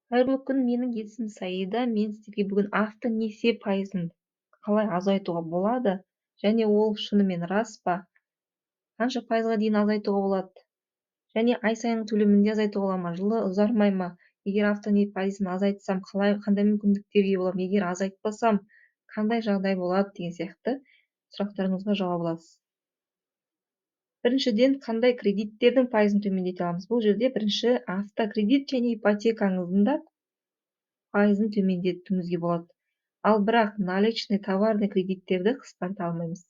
Қайырлы күн, менің есімім Саида. Мен сізге бүгін автонесие пайызын қалай азайтуға болады және ол шынымен рас па? Қанша пайызға дейін азайтуға болады? Және ай сайынғы төлемінде азайтуға болады ма? Жылы ұзармай ма? Егер автонесие пайызын азайтсам, қандай мүмкіндіктерге ие боламын? Егер азайтпасам, қандай жағдай болады деген сияқты сұрақтарыңызға жауап аласыз. Біріншіден, қандай кредиттердің пайызын төмендете аламыз? Бұл жерде бірінші автокредит және ипотекаңыздың да пайызын төмендетуімізге болады. Ал бірақ наличный товарный кредиттерді қысқарта алмаймыз.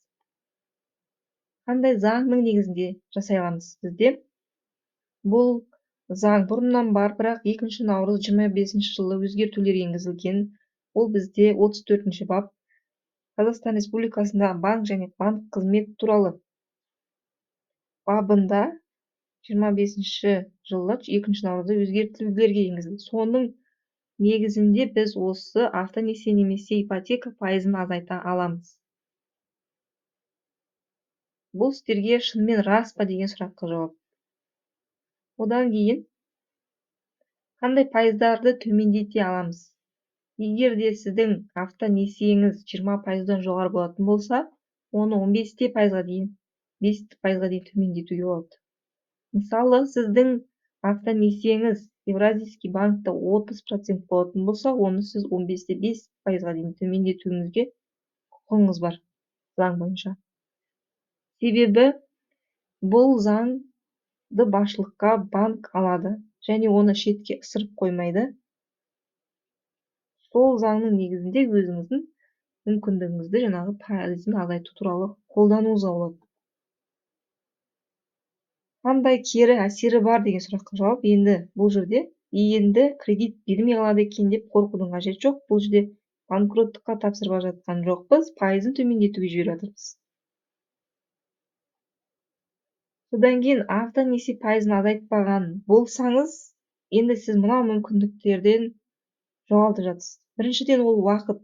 Қандай заңның негізінде жасай аламыз бізде? Бұл заң бұрыннан бар, бірақ 2 наурыз 25 жылы өзгертулер енгізілген. Ол бізде 34 бап Қазақстан Республикасындағы банк және банк қызмет туралы бабында 25 жылы 2 наурызда өзгертулерге енгізілді. Соның негізінде біз осы автонесие немесе ипотека пайызын азайта аламыз. Бұл сіздерге шынымен рас па деген сұраққа жауап. Одан кейін қандай пайыздарды төмендете аламыз? Егер де сіздің автонесиеңіз 20%-дан жоғары болатын болса, оны 15 пайызға дейін, 5 пайызға дейін төмендетуге болады. Мысалы, сіздің автонесиеңіз Евразийский банкта 30% болатын болса, оны сіз 15-5 пайызға дейін төмендетуіңізге құқығыңыз бар заң бойынша. Себебі бұл заңды басшылыққа банк алады және оны шетке ысырып қоймайды. Сол заңның негізінде өзіңіздің мүмкіндігіңізді жаңағы пайызын азайту туралы қолдануыңызға болады. Қандай кері әсері бар деген сұраққа жауап. Енді бұл жерде кредит бермей қалады екен деп қорқудың қажеті жоқ. Бұл жерде банкроттыққа тапсырып жатқан жоқпыз, пайызын төмендетуге жіберіп жатырмыз. Содан кейін автонесие пайызын азайтпаған болсаңыз, енді сіз мынау мүмкіндіктерден жоғалтып жатсыз. Біріншіден, ол уақыт.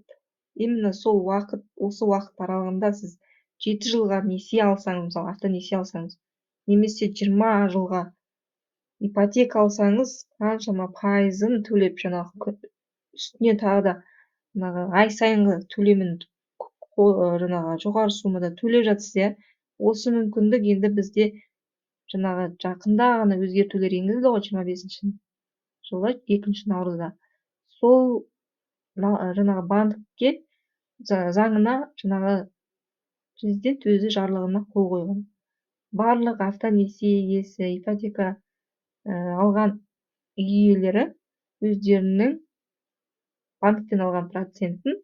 Именно сол уақыт, осы уақыт аралығында сіз 7 жылға несие алсаңыз, мысалы автонесие алсаңыз, немесе 20 жылға ипотека алсаңыз, қаншама пайызын төлеп, жаңағы үстіне тағы да ай сайынғы төлемін жаңағы жоғары суммада төлеп жатсыз, иә. Осы мүмкіндік енді бізде жаңағы жақында ғана өзгертулер енгізілді ғой 25 жылы 2 наурызда. Сол жаңағы банкке заңына жаңағы президент өзі жарлығына қол қойған. Барлық автонесие иесі, ипотека алған үй иелері өздерінің банктен алған процентін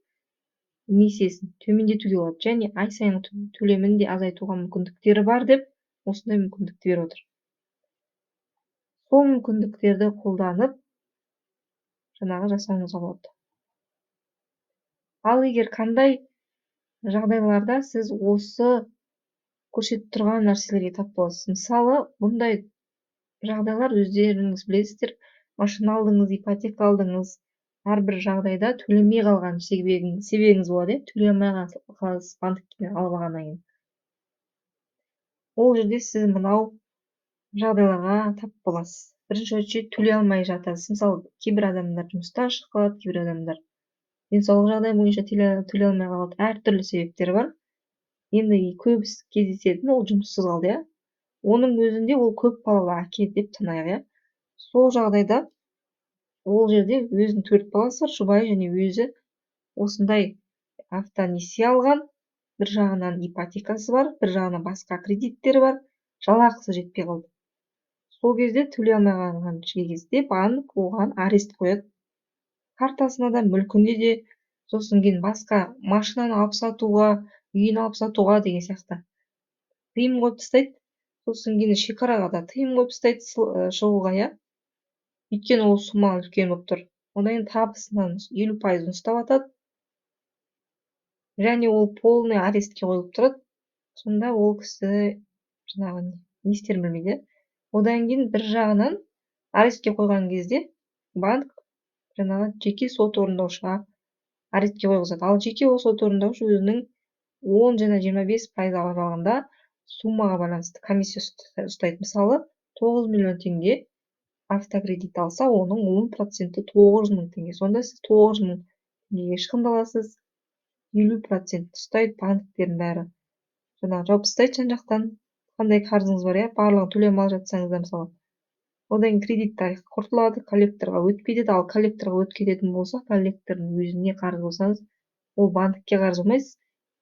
несиесін төмендетуге болады және ай сайынғы төлемін де азайтуға мүмкіндіктері бар деп осындай мүмкіндікті беріп отыр. Сол мүмкіндіктерді қолданып жаңағы жасауыңызға болады. Ал егер қандай жағдайларда сіз осы көрсетіп тұрған нәрселерге тап боласыз? Мысалы, бұндай жағдайлар өздеріңіз білесіздер, машина алдыңыз, ипотека алдыңыз, әрбір жағдайда төлемей қалған себебіңіз болады, төлей алмай қаласыз банктен алып алғаннан кейін. Ол жерде сіз мынау жағдайларға тап боласыз. Бірінші очередь төлей алмай жатасыз. Мысалы, кейбір адамдар жұмыстан шығып қалады, кейбір адамдар денсаулық жағдай бойынша төлей алмай қалады. Әртүрлі себептер бар. Енді көбісі кездесетін ол жұмыссыз қалды, иә. Оның өзінде ол көп балалы әке деп санайық, иә. Сол жағдайда ол жерде өзінің 4 баласы бар, жұбайы және өзі осындай автонесие алған, бір жағынан ипотекасы бар, бір жағынан басқа кредиттері бар, жалақысы жетпей қалды. Сол кезде төлей алмай қалған кезде банк оған арест қояды. Картасына да, мүлкіне де, сосын кейін басқа машинаны алып сатуға, үйін алып сатуға деген сияқты тыйым қойып тастайды. Сосын кейін шекараға да тыйым қойып тастайды шығуға, иә. Өйткені ол сумма үлкен болып тұр. Одан кейін табысынан 50% ұстап атады. Және ол полный арестке қойылып тұрады. Сонда ол кісі жаңағы не істерін білмейді. Одан кейін бір жағынан арестке қойған кезде банк жаңағы жеке сот орындаушыға арестке қойғызады. Ал жеке сот орындаушы өзінің 10 және 25% аралығында суммаға байланысты комиссия ұстайды. Мысалы, 9 миллион теңге автокредит алса, оның 10% 900 мың теңге. Сонда сіз 900 мың теңгеге шығындаласыз. 50% ұстайды банктердің бәрі. Жаңағы жауып тастайды жан жақтан. Қандай қарызыңыз бар, иә, барлығын төлемей алып жатсаңыз да мысалы. Одан кейін кредиттен құртылады, коллекторға өтіп кетеді. Ал коллекторға өтіп кететін болса, коллектордың өзіне қарыз болсаңыз, ол банкке қарыз болмайсыз.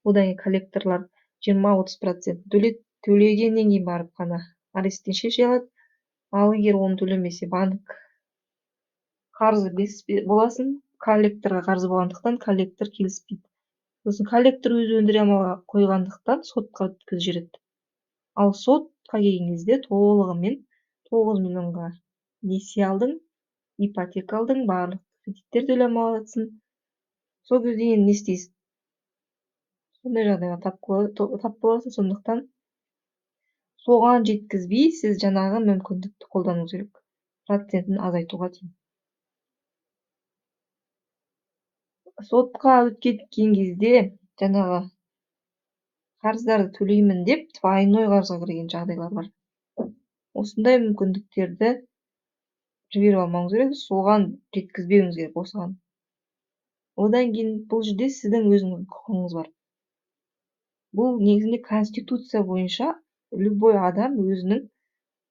Одан кейін коллекторлар 20-30% төлейді. Төлегеннен кейін барып қана аресттен шеше алады. Ал егер оны төлемесе, банк қарызы боласың, коллекторға қарыз болғандықтан коллектор келіспейді. Сосын коллектор өзі өндіре алмай қойғандықтан сотқа өткізіп жібереді. Ал сотқа келген кезде толығымен 9 миллионға несие алдың, ипотека алдың, барлық кредиттер төлемей аласың. Сол кезде енді не істейсің? Сондай жағдайға тап боласың. Сондықтан соған жеткізбей, сіз жаңағы мүмкіндікті қолдануыңыз керек. Процентін азайтуға дейін. Сотқа өткен кезде жаңағы қарыздарды төлеймін деп двойной қарызға кірген жағдайлар бар. Осындай мүмкіндіктерді жіберіп алмауыңыз керек, соған жеткізбеуіңіз керек осыған. Одан кейін бұл жерде сіздің өзіңіздің құқығыңыз бар. Бұл негізінде конституция бойынша любой адам өзінің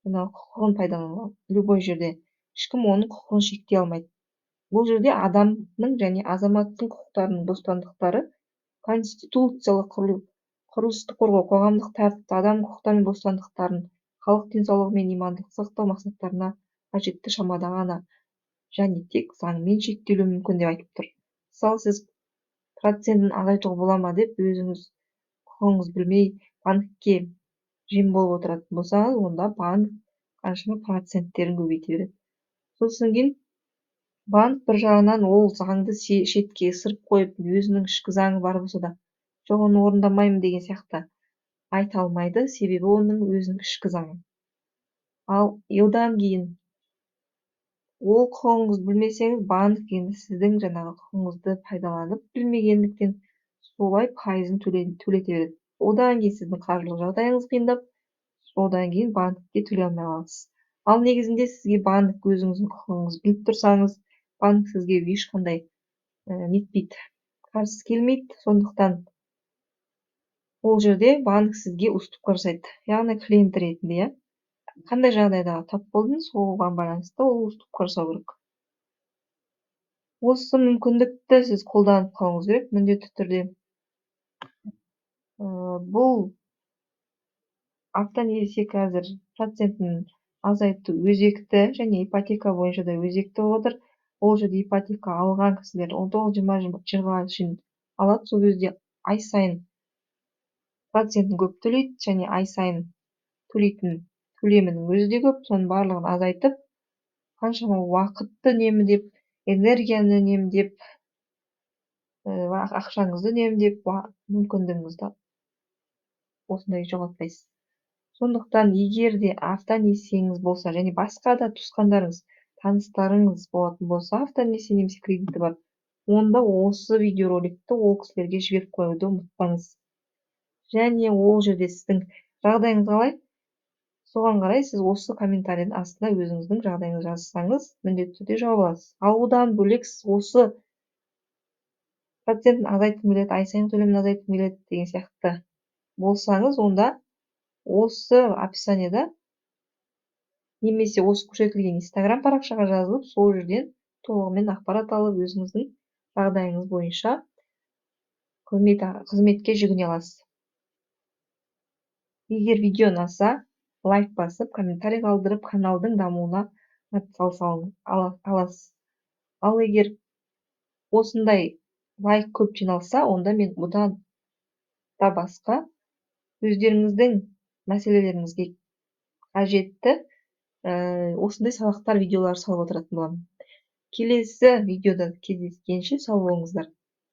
құқығын пайдалана алады. Любой жерде. Ешкім оның құқығын шектей алмайды. Бұл жерде адамның және азаматтың құқықтарының бостандықтары конституциялық құрылысты қорғау, қоғамдық тәртіпті, адам құқықтары мен бостандықтарын халық денсаулығы мен имандылық сақтау мақсаттарына қажетті шамада ғана және тек заңмен шектелуі мүмкін деп айтып тұр. Мысалы, сіз процентін азайтуға бола ма деп өзіңіз құқығыңызды білмей банкке жем болып отыратын болсаңыз, онда банк қаншама проценттерін көбейте береді. Сосын кейін банк бір жағынан ол заңды шетке ысырып қойып, өзінің ішкі заңы бар болса да, жоқ, оны орындамаймын деген сияқты айта алмайды, себебі оның өзінің ішкі заңы. Ал одан кейін ол құқығыңызды білмесеңіз, банк енді сіздің жаңағы құқығыңызды пайдаланып, білмегендіктен солай пайызын төлете береді. Одан кейін сіздің қаржылық жағдайыңыз қиындап, одан кейін банкке төлей алмай қаласыз. Ал негізінде сізге банк өзіңіздің құқығыңызды біліп тұрсаңыз, банк сізге ешқандай нетпейді, қарсы келмейді. Сондықтан ол жерде банк сізге уступка жасайды, яғни клиент ретінде, иә. Қандай жағдайда тап болдыңыз, соған байланысты ол уступка жасау керек. Осы мүмкіндікті сіз қолданып қалуыңыз керек, міндетті түрде. Бұл автонесие қазір процентін азайту өзекті, және ипотека бойынша да өзекті болып отыр. Ол жерде ипотека алған кісілер 19-20 жылға шейін алады. Сол кезде ай сайын процентін көп төлейді, және ай сайын төлейтін төлемінің өзі де көп. Соның барлығын азайтып, қаншама уақытты үнемдеп, энергияны үнемдеп, ақшаңызды үнемдеп, мүмкіндігіңізді осындай жоғалтпайсыз. Сондықтан егер де автонесиеңіз болса, және басқа да туысқандарыңыз, таныстарыңыз болатын болса, автонесие немесе кредиті бар, онда осы видеороликті ол кісілерге жіберіп қоюды ұмытпаңыз. Және ол жерде сіздің жағдайыңыз қалай, соған қарай сіз осы комментарийдің астына өзіңіздің жағдайыңызды жазсаңыз, міндетті түрде жауап аласыз. Ал одан бөлек сіз осы процентін азайтқым келеді, ай сайын төлемін азайтқым келеді деген сияқты болсаңыз, онда осы описаниеда немесе осы көрсетілген Instagram парақшаға жазылып, сол жерден толығымен ақпарат алып, өзіңіздің жағдайыңыз бойынша қызметке жүгіне аласыз. Егер видео ұнаса, лайк басып, комментарий қалдырып, каналдың дамуына атсалыса аласыз. Ал егер осындай лайк көп жиналса, онда мен бұдан да басқа өздеріңіздің мәселелеріңізге қажетті осындай сабақтар видеолар салып отыратын боламын. Келесі видеода кездескенше сау болыңыздар.